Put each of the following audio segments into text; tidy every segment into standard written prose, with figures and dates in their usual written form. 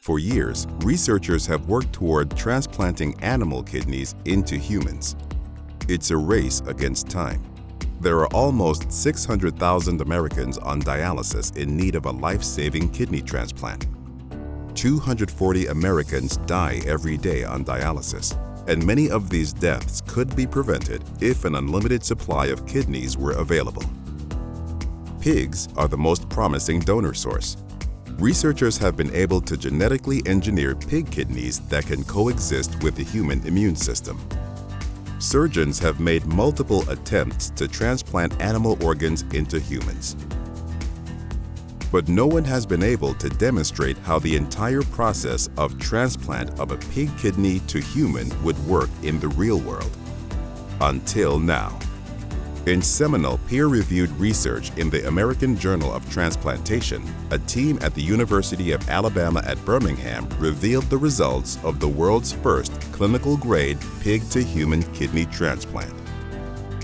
For years, researchers have worked toward transplanting animal kidneys into humans. It's a race against time. There are almost 600,000 Americans on dialysis in need of a life-saving kidney transplant. 240 Americans die every day on dialysis, and many of these deaths could be prevented if an unlimited supply of kidneys were available. Pigs are the most promising donor source. Researchers have been able to genetically engineer pig kidneys that can coexist with the human immune system. Surgeons have made multiple attempts to transplant animal organs into humans. But no one has been able to demonstrate how the entire process of transplant of a pig kidney to human would work in the real world. Until now. In seminal peer-reviewed research in the American Journal of Transplantation, a team at the University of Alabama at Birmingham revealed the results of the world's first clinical-grade pig-to-human kidney transplant.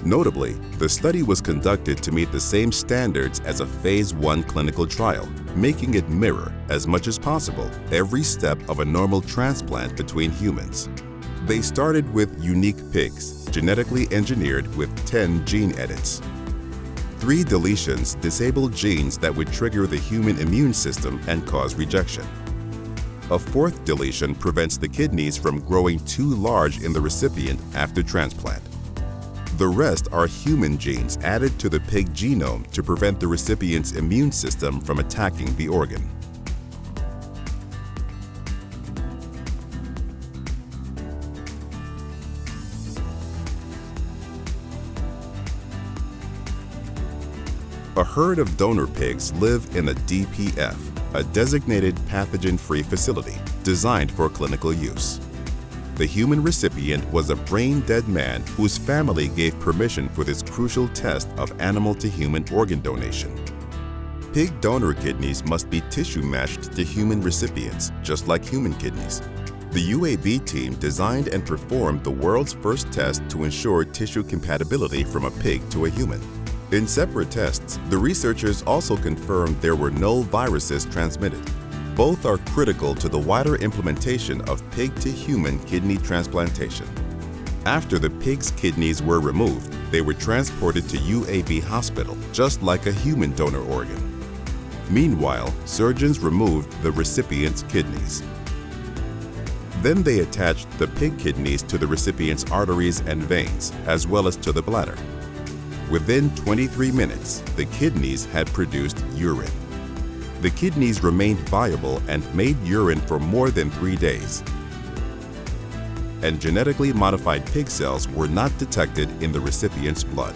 Notably, the study was conducted to meet the same standards as a Phase 1 clinical trial, making it mirror, as much as possible, every step of a normal transplant between humans. They started with unique pigs, genetically engineered with 10 gene edits. 3 deletions disabled genes that would trigger the human immune system and cause rejection. A 4th deletion prevents the kidneys from growing too large in the recipient after transplant. The rest are human genes added to the pig genome to prevent the recipient's immune system from attacking the organ. A herd of donor pigs live in a DPF, a designated pathogen-free facility designed for clinical use. The human recipient was a brain-dead man whose family gave permission for this crucial test of animal-to-human organ donation. Pig donor kidneys must be tissue-matched to human recipients, just like human kidneys. The UAB team designed and performed the world's first test to ensure tissue compatibility from a pig to a human. In separate tests, the researchers also confirmed there were no viruses transmitted. Both are critical to the wider implementation of pig-to-human kidney transplantation. After the pig's kidneys were removed, they were transported to UAB hospital, just like a human donor organ. Meanwhile, surgeons removed the recipient's kidneys. Then they attached the pig kidneys to the recipient's arteries and veins, as well as to the bladder. Within 23 minutes, the kidneys had produced urine. The kidneys remained viable and made urine for more than 3 days. And genetically modified pig cells were not detected in the recipient's blood.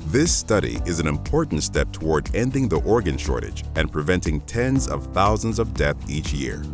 This study is an important step toward ending the organ shortage and preventing tens of thousands of deaths each year.